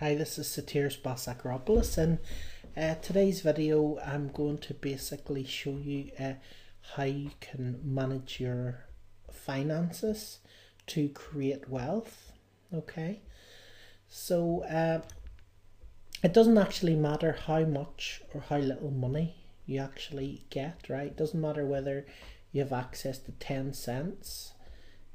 Hi, this is Satiris Basakropoulos. In today's video I'm going to basically show you how you can manage your finances to create wealth. Okay, so it doesn't actually matter how much or how little money you actually get, right? It doesn't matter whether you have access to 10 cents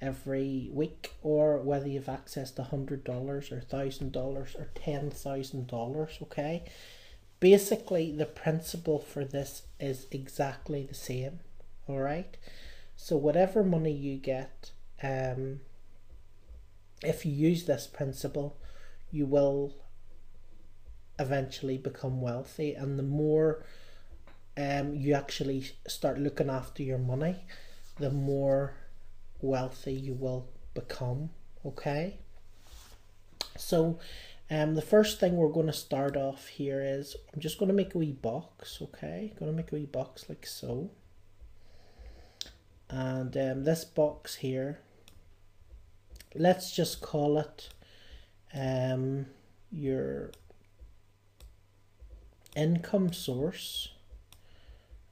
every week or whether you've access to $100 or $1,000 or $10,000. Okay, basically the principle for this is exactly the same. All right, so whatever money you get, if you use this principle, you will eventually become wealthy, and the more you actually start looking after your money, the more wealthy you will become. Okay, so the first thing we're going to start off here is I'm just going to make a wee box. Okay, going to make a wee box like so, and this box here, let's just call it your income source.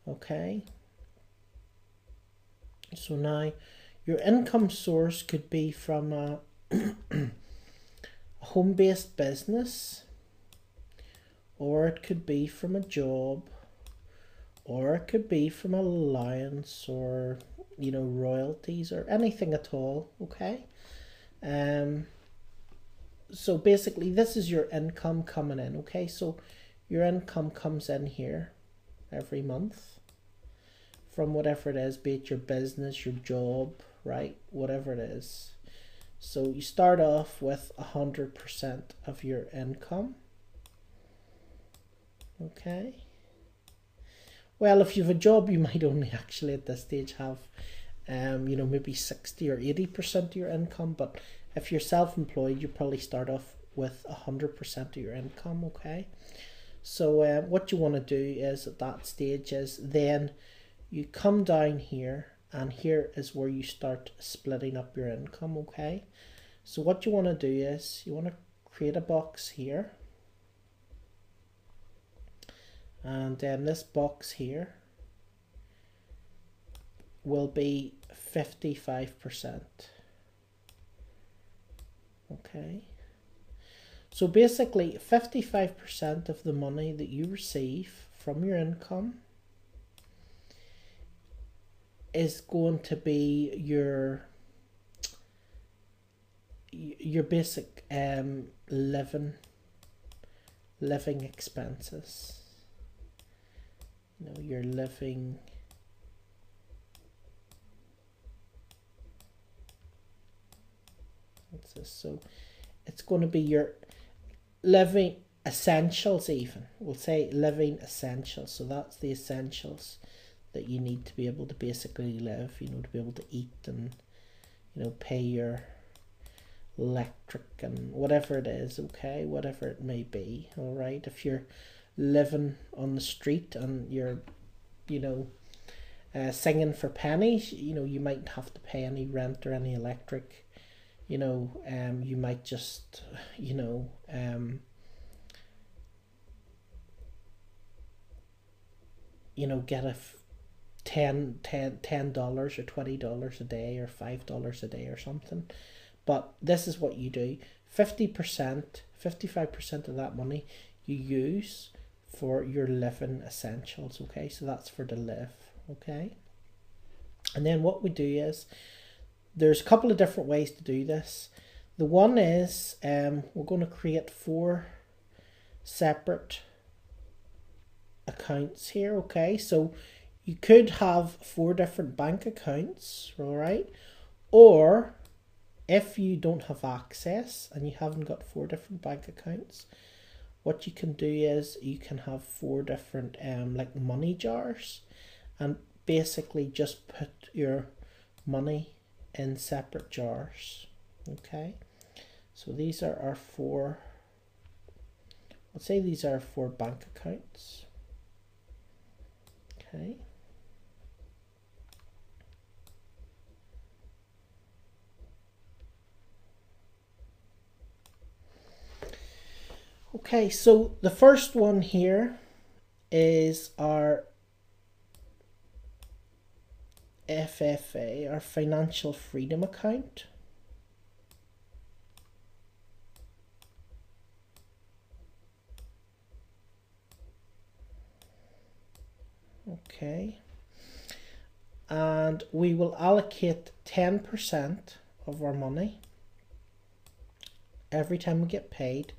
Okay, so now your income source could be from a home-based business, or it could be from a job, or it could be from an allowance, or royalties, or anything at all. Okay, so basically this is your income coming in. Okay, so your income comes in here every month from whatever it is, be it your business, your job, right, whatever it is. So you start off with 100% of your income. Okay, well, if you have a job, you might only actually at this stage have maybe 60 or 80% of your income, but if you're self-employed, you probably start off with 100% of your income. Okay, so what you want to do is at that stage is then you come down here, and here is where you start splitting up your income. Okay, so what you want to do is you want to create a box here, and this box here will be 55%. Okay, so basically 55% of the money that you receive from your income is going to be your basic living expenses. Your living what's this? So it's going to be your living essentials, even we'll say living essentials. So that's the essentials that you need to be able to basically live, to be able to eat and pay your electric and whatever it is. Okay, whatever it may be. All right, if you're living on the street and you're singing for pennies, you might have to pay any rent or any electric. You might just get a $10 or $20 a day or $5 a day or something. But this is what you do: 50%, 55% of that money you use for your living essentials. Okay, so that's for to live. Okay, and then what we do is there's a couple of different ways to do this. The one is we're going to create 4 separate accounts here. Okay, so you could have 4 different bank accounts. All right, or if you don't have access and you haven't got 4 different bank accounts, what you can do is you can have 4 different like money jars, and basically just put your money in separate jars. Okay, so these are our 4, let's say these are 4 bank accounts. Okay, Okay, so the first one here is our FFA, our Financial Freedom Account. Okay, and we will allocate 10% of our money every time we get paid.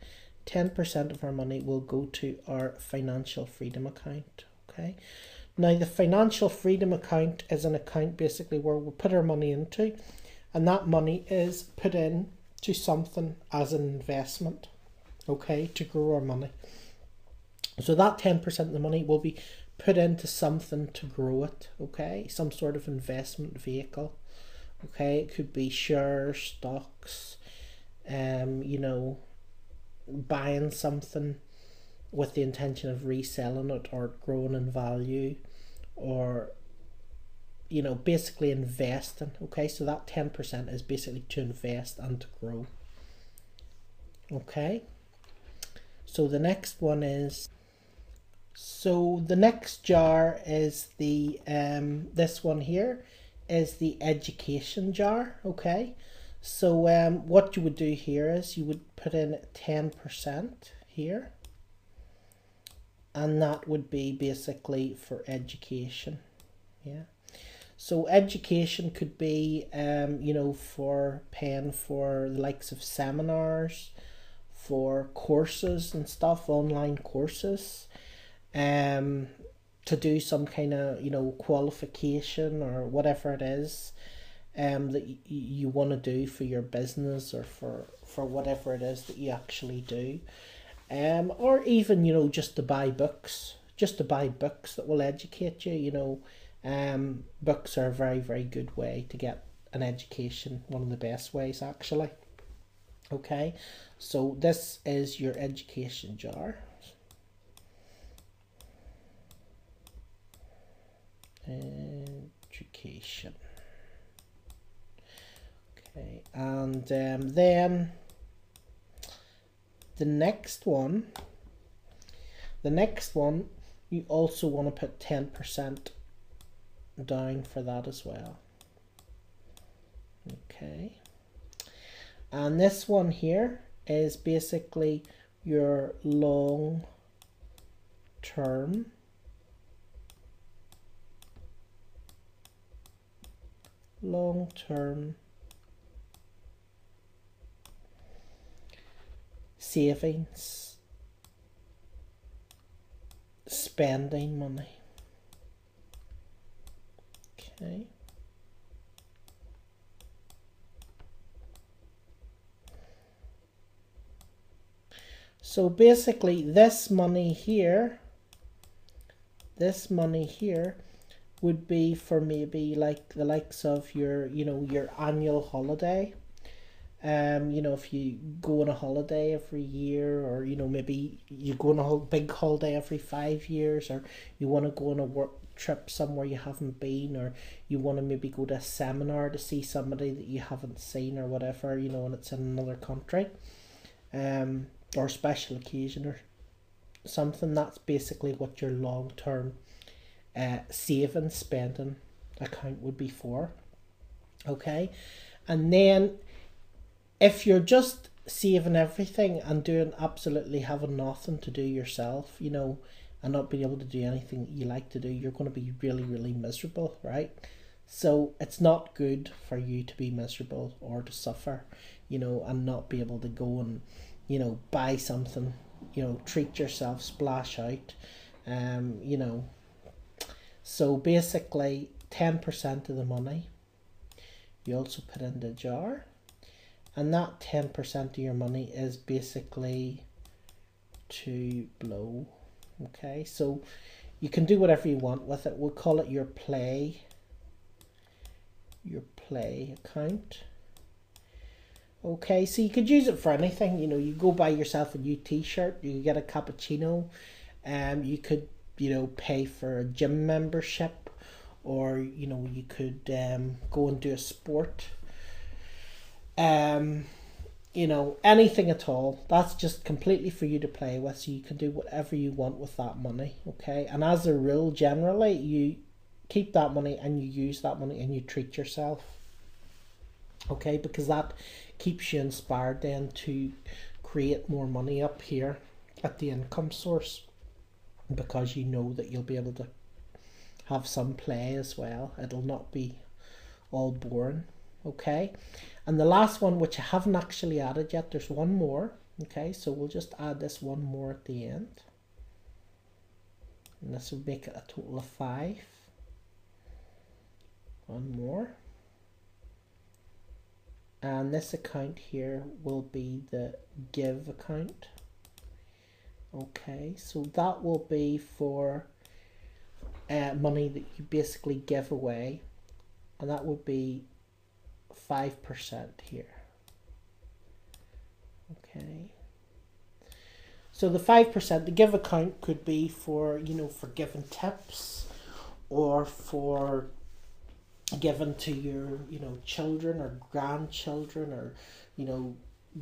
10% of our money will go to our Financial Freedom Account. Okay, now the Financial Freedom Account is an account basically where we put our money into, and that money is put in to something as an investment, okay, to grow our money. So that 10% of the money will be put into something to grow it, okay, some sort of investment vehicle. Okay, it could be shares, stocks, you know, buying something with the intention of reselling it or growing in value, or, you know, basically investing. Okay, so that 10% is basically to invest and to grow. Okay, so the next one is, so the next jar is the this one here is the education jar. Okay, so what you would do here is you would put in 10% here, and that would be basically for education. Yeah, so education could be you know, for paying for the likes of seminars, for courses and stuff, online courses, to do some kind of, you know, qualification or whatever it is that you want to do for your business, or for whatever it is that you actually do, or even, you know, just to buy books, that will educate you. You know, books are a very, very good way to get an education, one of the best ways actually. Okay, so this is your education jar. Education. Okay, and then the next one you also want to put 10% down for that as well. Okay, and this one here is basically your long term savings, spending money. Okay, so basically this money here would be for maybe like the likes of your, you know, your annual holiday. You know, if you go on a holiday every year, or, you know, maybe you go on a big holiday every 5 years, or you want to go on a work trip somewhere you haven't been, or you want to maybe go to a seminar to see somebody that you haven't seen or whatever, you know, and it's in another country, or special occasion or something. That's basically what your long-term saving spending account would be for. Okay, and then if you're just saving everything and doing absolutely having nothing to do yourself, you know, and not being able to do anything you like to do, you're going to be really, really miserable, right? So it's not good for you to be miserable or to suffer, you know, and not be able to go and, you know, buy something, you know, treat yourself, splash out, you know. So basically 10% of the money you also put in the jar, and that 10% of your money is basically to blow. Okay, so you can do whatever you want with it. We'll call it your play account. Okay, so you could use it for anything. You know, you go buy yourself a new t-shirt, you could get a cappuccino, you could, you know, pay for a gym membership, or, you know, you could go and do a sport. anything at all. That's just completely for you to play with, so you can do whatever you want with that money, okay? And as a rule, generally, you keep that money and you use that money and you treat yourself, okay? Because that keeps you inspired then to create more money up here at the income source, because you know that you'll be able to have some play as well. It'll not be all boring, okay? And the last one, which I haven't actually added yet, there's one more, okay? So we'll just add this one more at the end, and this will make it a total of 5. One more, and this account here will be the give account, okay? So that will be for money that you basically give away, and that would be 5% here, okay? So the 5%, the give account could be for, for giving tips, or for giving to your, children or grandchildren, or,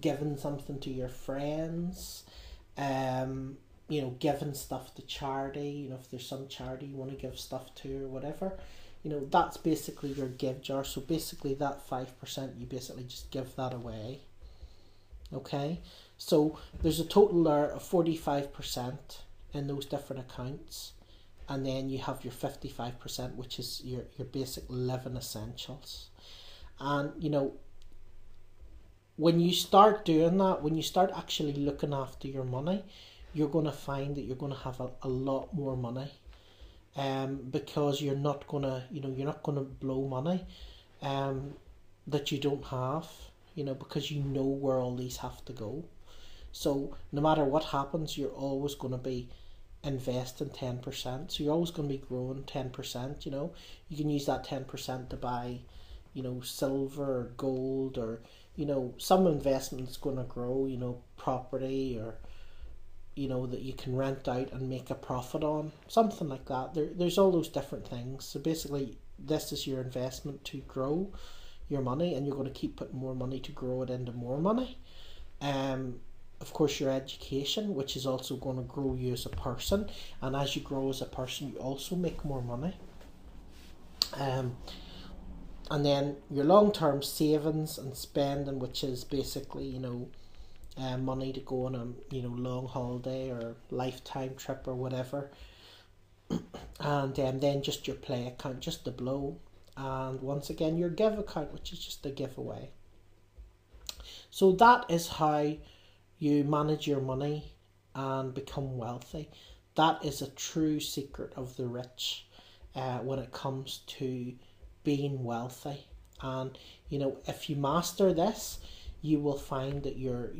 giving something to your friends, giving stuff to charity, if there's some charity you want to give stuff to or whatever. That's basically your give jar. So basically that 5%, you basically just give that away. Okay, so there's a total there of 45% in those different accounts, and then you have your 55%, which is your basic living essentials. And when you start doing that, when you start actually looking after your money, you're going to find that you're going to have a lot more money. Because you're not gonna, you're not gonna blow money that you don't have, because you know where all these have to go. So no matter what happens, you're always gonna be investing 10%. So you're always gonna be growing 10%. You can use that 10% to buy, silver or gold, or some investment's gonna grow, property, or that you can rent out and make a profit on, something like that. There's all those different things. So basically, this is your investment to grow your money, and you're going to keep putting more money to grow it into more money. Of course, your education, which is also going to grow you as a person, and as you grow as a person, you also make more money. And then your long-term savings and spending, which is basically, money to go on a long holiday or lifetime trip or whatever, and then just your play account, just the blow, and once again your give account, which is just a giveaway. So that is how you manage your money and become wealthy. That is a true secret of the rich when it comes to being wealthy. And if you master this, you will find that your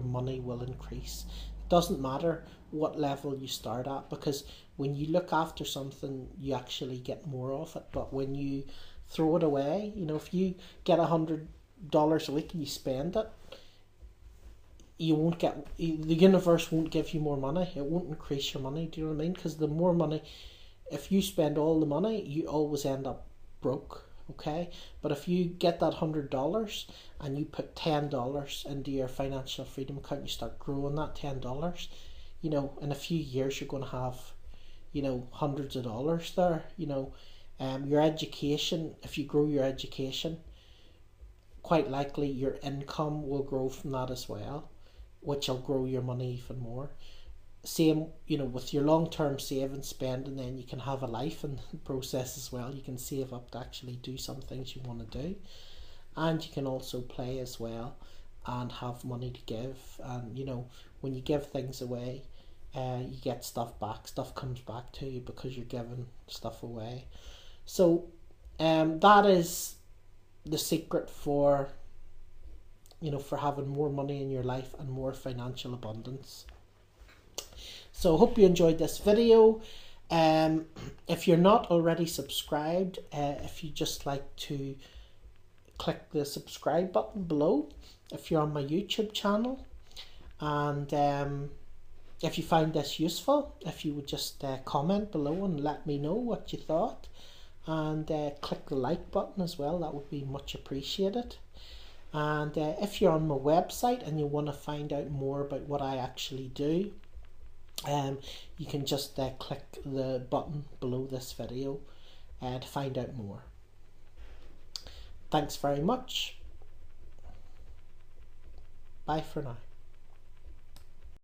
money will increase. It doesn't matter what level you start at, because when you look after something, you actually get more of it. But when you throw it away, if you get $100 a week and you spend it, you won't get, the universe won't give you more money. It won't increase your money. Do you know what I mean? Because the more money, if you spend all the money, you always end up broke. Okay, but if you get that $100 and you put $10 into your financial freedom account, you start growing that $10, in a few years you're going to have, hundreds of dollars there. Your education, if you grow your education, quite likely your income will grow from that as well, which will grow your money even more. Same, with your long-term saving, spending, then you can have a life in the process as well. You can save up to actually do some things you want to do, and you can also play as well and have money to give. And when you give things away, you get stuff back. Stuff comes back to you because you're giving stuff away. So that is the secret for for having more money in your life and more financial abundance. So I hope you enjoyed this video. If you're not already subscribed, if you just like to click the subscribe button below, if you're on my YouTube channel, and if you find this useful, if you would just comment below and let me know what you thought, and click the like button as well, that would be much appreciated. And if you're on my website and you want to find out more about what I actually do, you can just click the button below this video to find out more. Thanks very much. Bye for now.